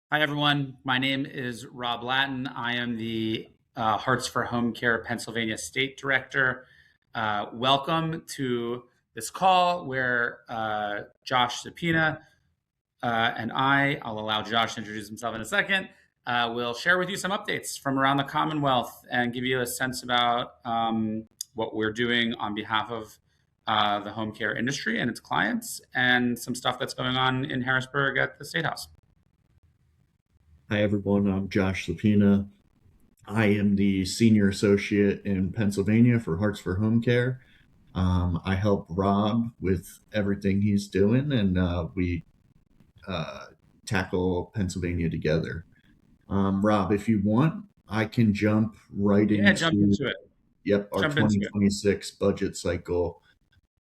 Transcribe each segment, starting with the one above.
Hi, everyone. My name is Rob Latin. I am the Hearts for Home Care Pennsylvania State Director. Welcome to this call where Josh Sapina and I'll allow Josh to introduce himself in a second, will share with you some updates from around the Commonwealth and give you a sense about what we're doing on behalf of the home care industry and its clients and some stuff that's going on in Harrisburg at the State House. Hi, everyone. I'm Josh Lapina. I am the senior associate in Pennsylvania for Hearts for Home Care. I help Rob with everything he's doing, and we uh, tackle Pennsylvania together. Rob, if you want, I can jump right Yeah, jump into into it. our Jump into it. 2026 budget cycle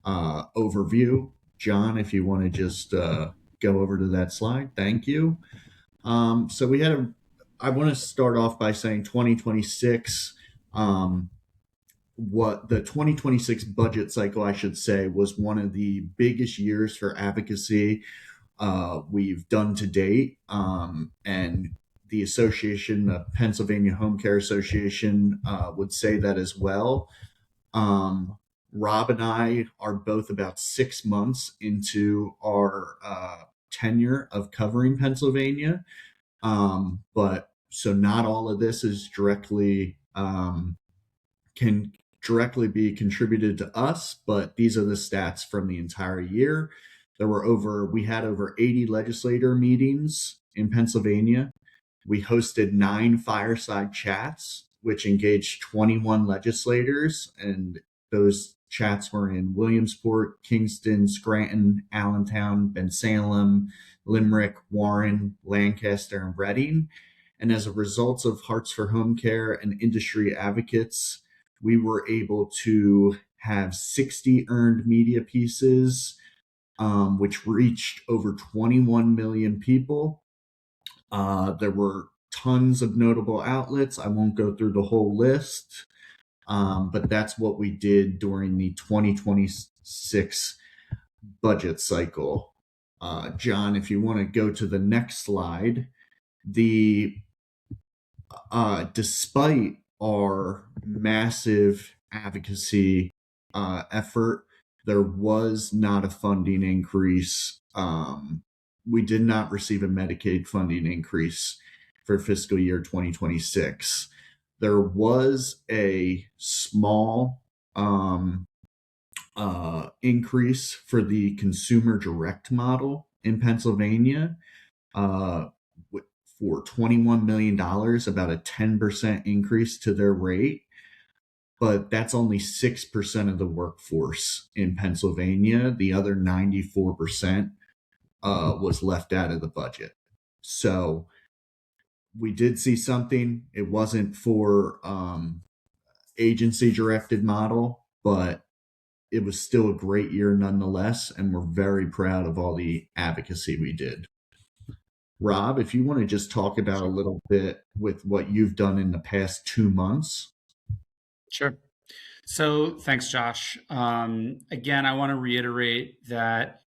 overview. John, if you want to just go over to that slide, thank you. So we had a. I want to start off by saying 2026. What the 2026 budget cycle, I should say, was one of the biggest years for advocacy we've done to date, and the association, the Pennsylvania Home Care Association, would say that as well. Um, Rob and I are both about 6 months into our tenure of covering Pennsylvania. But so not all of this is directly can directly be contributed to us, but these are the stats from the entire year. We had over 80 legislator meetings in Pennsylvania. We hosted 9 fireside chats, which engaged 21 legislators, and those chats were in Williamsport, Kingston, Scranton, Allentown, Bensalem, Limerick, Warren, Lancaster, and Reading. And as a result of Hearts for Home Care and industry advocates, we were able to have 60 earned media pieces, which reached over 21 million people. There were tons of notable outlets. I won't go through the whole list, but that's what we did during the 2026 budget cycle. John, if you want to go to the next slide, the despite our massive advocacy effort, there was not a funding increase. We did not receive a Medicaid funding increase for fiscal year 2026. There was a small increase for the consumer direct model in Pennsylvania. Uh, for $21 million, about a 10% increase to their rate. But that's only 6% of the workforce in Pennsylvania. The other 94% was left out of the budget. So we did see something. It wasn't for agency directed model, but it was still a great year nonetheless. And we're very proud of all the advocacy we did. Rob, if you want to just talk about a Sure. little bit with what you've done in the past 2 months. Sure. So thanks, Josh. Again, I want to reiterate that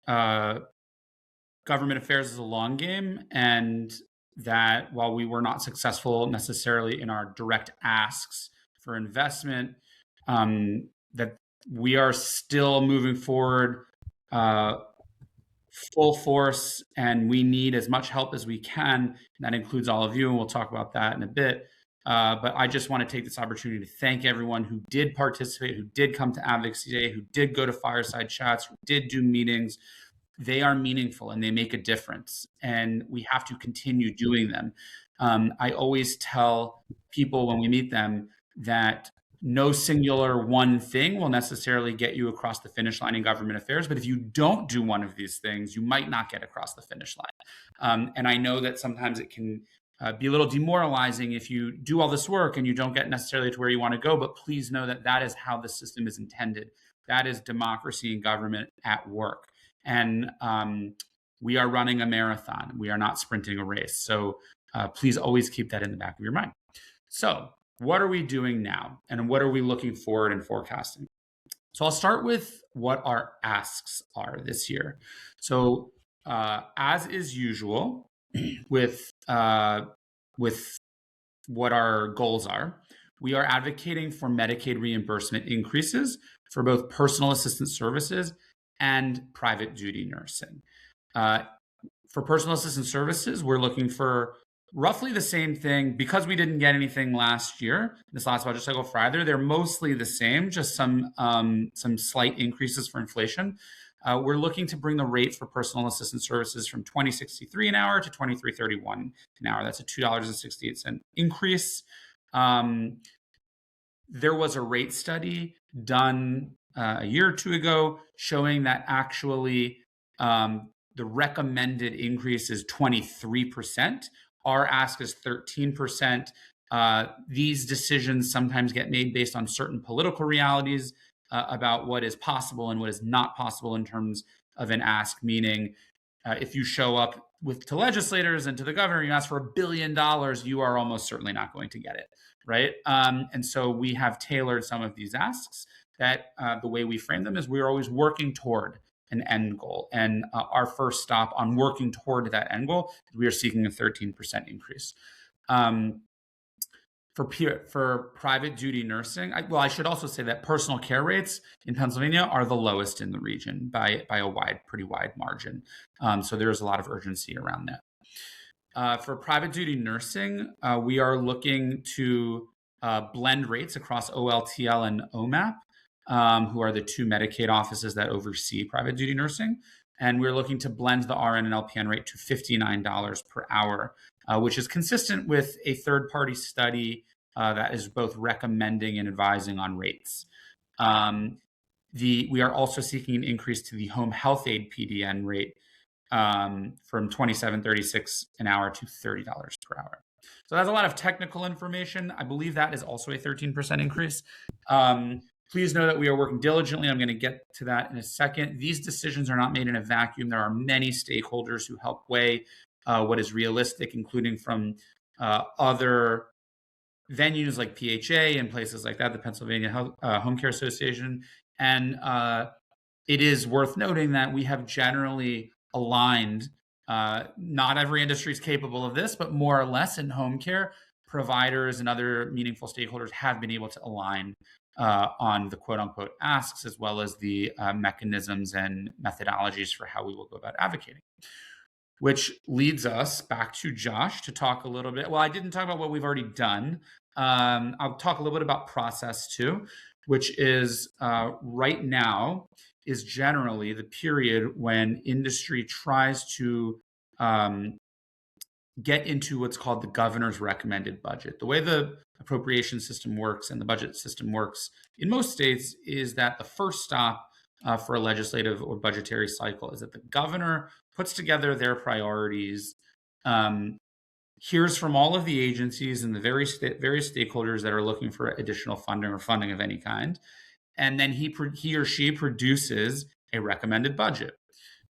uh, government affairs is a long game, and that while we were not successful necessarily in our direct asks for investment, that we are still moving forward uh, full force, and we need as much help as we can. And that includes all of you, and we'll talk about that in a bit. But I just want to take this opportunity to thank everyone who did participate, who did come to Advocacy Day, who did go to fireside chats, who did do meetings. They are meaningful and they make a difference, and we have to continue doing them. I always tell people when we meet them that no singular one thing will necessarily get you across the finish line in government affairs. But if you don't do one of these things, you might not get across the finish line. And I know that sometimes it can be a little demoralizing if you do all this work and you don't get necessarily to where you want to go. But please know that that is how the system is intended. That is democracy and government at work. And we are running a marathon. We are not sprinting a race. So please always keep that in the back of your mind. So, what are we doing now? And what are we looking forward and forecasting? So, I'll start with what our asks are this year. So, as is usual, with with what our goals are. We are advocating for Medicaid reimbursement increases for both personal assistance services and private duty nursing. Uh, for personal assistance services, we're looking for roughly the same thing because we didn't get anything last year, this last budget cycle for either. They're mostly the same, just some slight increases for inflation. We're looking to bring the rate for personal assistance services from $20.63 an hour to $23.31 an hour. That's a $2.68 increase. There was a rate study done a year or two ago showing that actually the recommended increase is 23%. Our ask is 13%. These decisions sometimes get made based on certain political realities about what is possible and what is not possible in terms of an ask, meaning if you show up to legislators and to the governor, you ask for $1 billion, you are almost certainly not going to get it, right? And so we have tailored some of these asks that the way we frame them is we're always working toward an end goal. And our first stop on working toward that end goal is we are seeking a 13% increase. For private duty nursing, I should also say that personal care rates in Pennsylvania are the lowest in the region by a pretty wide margin. So there's a lot of urgency around that. For private duty nursing, we are looking to blend rates across OLTL and OMAP, who are the two Medicaid offices that oversee private duty nursing. And we're looking to blend the RN and LPN rate to $59 per hour, which is consistent with a third-party study that is both recommending and advising on rates. We are also seeking an increase to the home health aid PDN rate from $27.36 an hour to $30 per hour. So that's a lot of technical information. I believe that is also a 13% increase. Please know that we are working diligently. I'm going to get to that in a second. These decisions are not made in a vacuum. There are many stakeholders who help weigh what is realistic, including from other venues like PHA and places like that, the Pennsylvania Home Care Association. And it is worth noting that we have generally aligned, not every industry is capable of this, but more or less in home care, providers and other meaningful stakeholders have been able to align on the quote unquote asks, as well as the mechanisms and methodologies for how we will go about advocating. Which leads us back to Josh to talk a little bit. Well, I didn't talk about what we've already done. I'll talk a little bit about process too, which is right now is generally the period when industry tries to get into what's called the governor's recommended budget. The way the appropriation system works and the budget system works in most states is that the first stop for a legislative or budgetary cycle is that the governor puts together their priorities, hears from all of the agencies and the various stakeholders that are looking for additional funding or funding of any kind, and then he or she produces a recommended budget.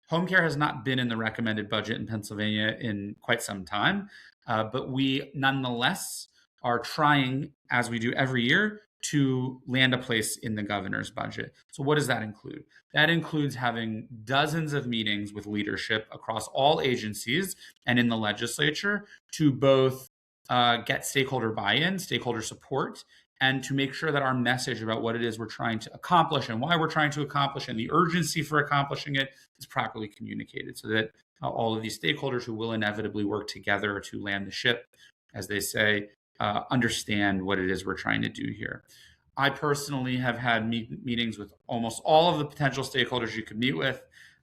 Home care has not been in the recommended budget in Pennsylvania in quite some time, but we nonetheless are trying, as we do every year, to land a place in the governor's budget. So what does that include? That includes having dozens of meetings with leadership across all agencies and in the legislature to both get stakeholder buy-in, stakeholder support, and to make sure that our message about what it is we're trying to accomplish and why we're trying to accomplish and the urgency for accomplishing it is properly communicated so that all of these stakeholders who will inevitably work together to land the ship, as they say, understand what it is we're trying to do here. I personally have had meetings with almost all of the potential stakeholders you could meet with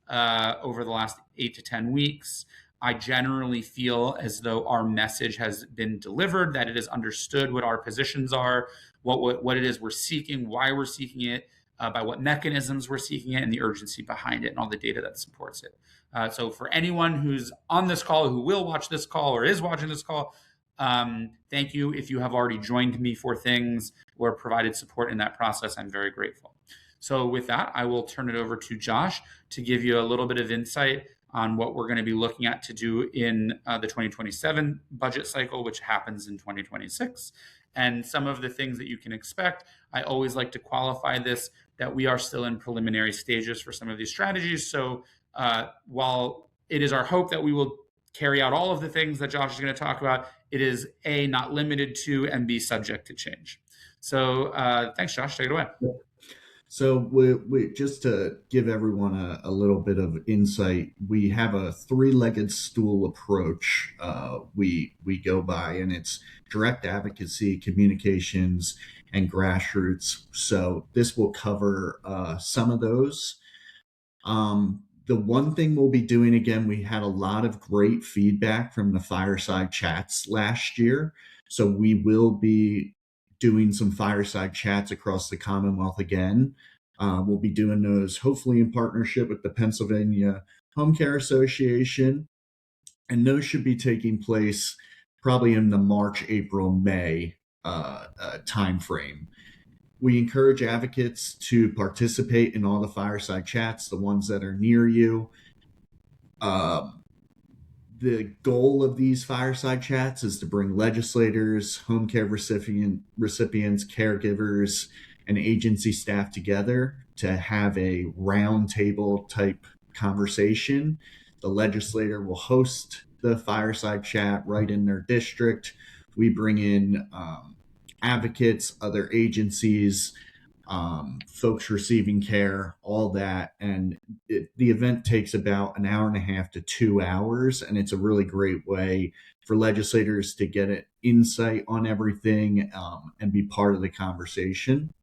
over the last 8 to 10 weeks. I generally feel as though our message has been delivered, that it is understood what our positions are, what it is we're seeking, why we're seeking it, by what mechanisms we're seeking it, and the urgency behind it, and all the data that supports it. So for anyone who's on this call, who will watch this call or is watching this call, thank you. If you have already joined me for things or provided support in that process, I'm very grateful. So with that, I will turn it over to Josh to give you a little bit of insight on what we're going to be looking at to do in the 2027 budget cycle, which happens in 2026, and some of the things that you can expect. I always like to qualify this, that we are still in preliminary stages for some of these strategies. So while it is our hope that we will carry out all of the things that Josh is going to talk about. It is A, not limited to, and B, subject to change. So thanks, Josh. Take it away. So we just to give everyone a little bit of insight, we have a three-legged stool approach we go by, and it's direct advocacy, communications, and grassroots. So this will cover some of those. The one thing we'll be doing again, we had a lot of great feedback from the fireside chats last year. So we will be doing some fireside chats across the Commonwealth again. We'll be doing those hopefully in partnership with the Pennsylvania Home Care Association. And those should be taking place probably in the March, April, May timeframe. We encourage advocates to participate in all the fireside chats, the ones that are near you. The goal of these fireside chats is to bring legislators, home care recipients, caregivers, and agency staff together to have a roundtable type conversation. The legislator will host the fireside chat right in their district. We bring in advocates, other agencies, folks receiving care, all that. And the event takes about an hour and a half to 2 hours. And it's a really great way for legislators to get an insight on everything and be part of the conversation.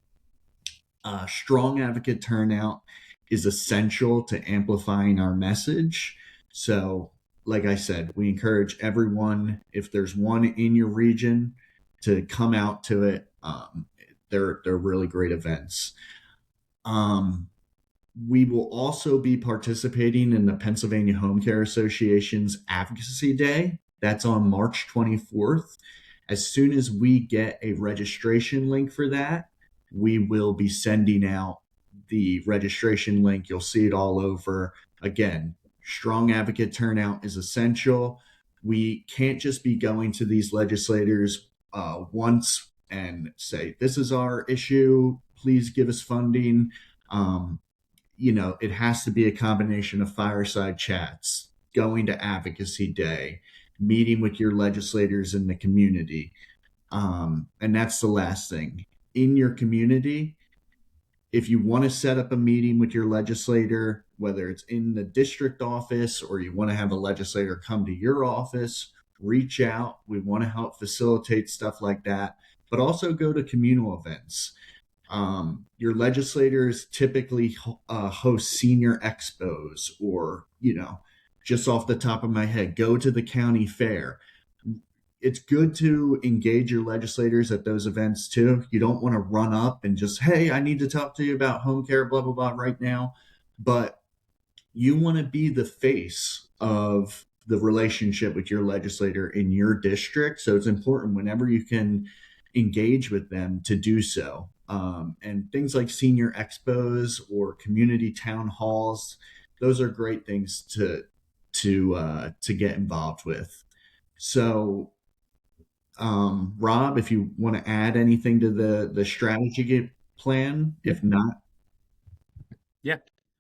Strong advocate turnout is essential to amplifying our message. So, like I said, we encourage everyone, if there's one in your region, to come out to it. They're really great events. We will also be participating in the Pennsylvania Home Care Association's Advocacy Day. That's on March 24th. As soon as we get a registration link for that, we will be sending out the registration link. You'll see it all over. Again, strong advocate turnout is essential. We can't just be going to these legislators once and say, this is our issue, please give us funding. It has to be a combination of fireside chats, going to advocacy day, meeting with your legislators in the community. And that's the last thing. In your community, if you want to set up a meeting with your legislator, whether it's in the district office or you want to have a legislator come to your office, reach out. We want to help facilitate stuff like that, but also go to communal events. Your legislators typically host senior expos, or, just off the top of my head, go to the county fair. It's good to engage your legislators at those events too. You don't want to run up and just, hey, I need to talk to you about home care, blah, blah, blah, right now. But you want to be the face of the relationship with your legislator in your district. So it's important whenever you can engage with them to do so. And things like senior expos or community town halls, those are great things to get involved with. So, Rob, if you want to add anything to the strategy plan, if not. Yeah,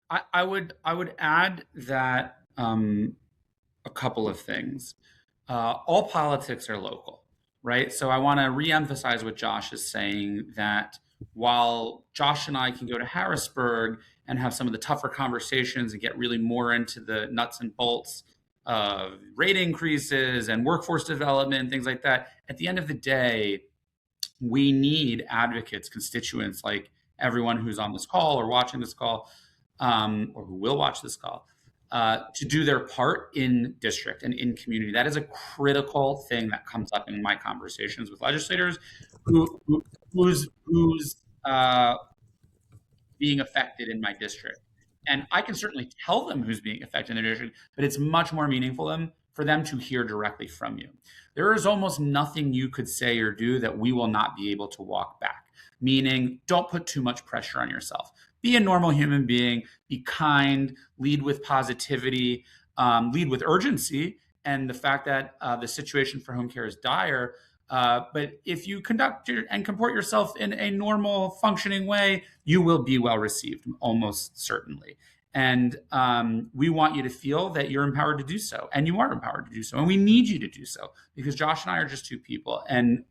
I would add that a couple of things. All politics are local, right? So I want to reemphasize what Josh is saying, that while Josh and I can go to Harrisburg and have some of the tougher conversations and get really more into the nuts and bolts of rate increases and workforce development, things like that, at the end of the day, we need advocates, constituents, like everyone who's on this call or watching this call, or who will watch this call, to do their part in district and in community. That is a critical thing that comes up in my conversations with legislators who's being affected in my district. And I can certainly tell them who's being affected in their district, but it's much more meaningful for them to hear directly from you. There is almost nothing you could say or do that we will not be able to walk back. Meaning, don't put too much pressure on yourself. Be a normal human being, be kind, lead with positivity, lead with urgency, and the fact that the situation for home care is dire. But if you conduct and comport yourself in a normal, functioning way, you will be well received, almost certainly. And we want you to feel that you're empowered to do so, and you are empowered to do so, and we need you to do so, because Josh and I are just two people, and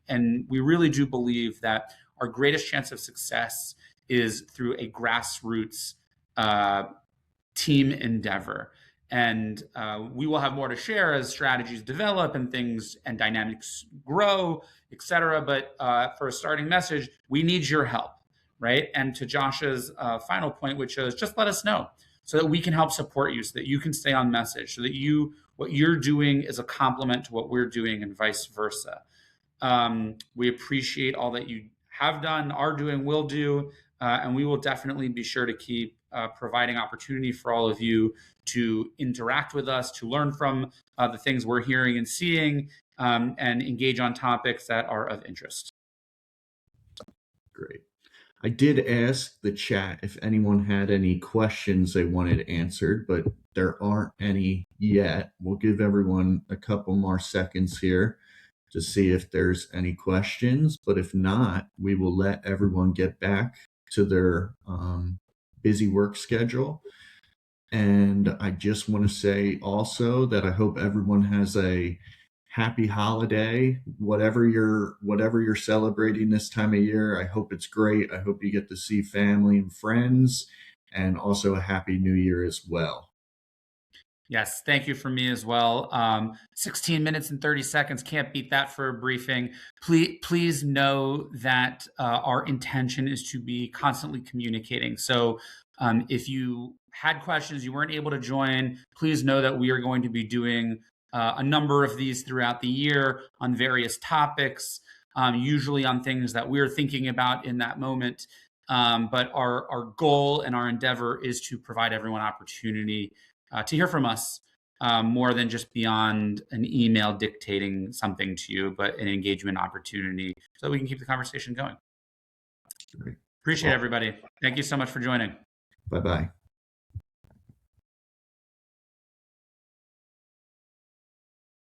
we really do believe that our greatest chance of success is through a grassroots team endeavor. And we will have more to share as strategies develop and things and dynamics grow, et cetera. But for a starting message, we need your help, right? And to Josh's final point, which is just let us know so that we can help support you, so that you can stay on message, so that what you're doing is a complement to what we're doing, and vice versa. We appreciate all that you have done, are doing, will do, and we will definitely be sure to keep providing opportunity for all of you to interact with us, to learn from the things we're hearing and seeing, and engage on topics that are of interest. Great. I did ask the chat if anyone had any questions they wanted answered, but there aren't any yet. We'll give everyone a couple more seconds here to see if there's any questions. But if not, we will let everyone get back to their busy work schedule. And I just want to say also that I hope everyone has a happy holiday, whatever you're celebrating this time of year. I hope it's great. I hope you get to see family and friends, and also a happy new year as well. Yes, thank you from me as well. 16 minutes and 30 seconds, can't beat that for a briefing. Please know that our intention is to be constantly communicating. So if you had questions, you weren't able to join, please know that we are going to be doing a number of these throughout the year on various topics, usually on things that we're thinking about in that moment. But our goal and our endeavor is to provide everyone opportunity to hear from us, more than just beyond an email dictating something to you, but an engagement opportunity so that we can keep the conversation going. Great. Appreciate everybody. Thank you so much for joining. Bye-bye.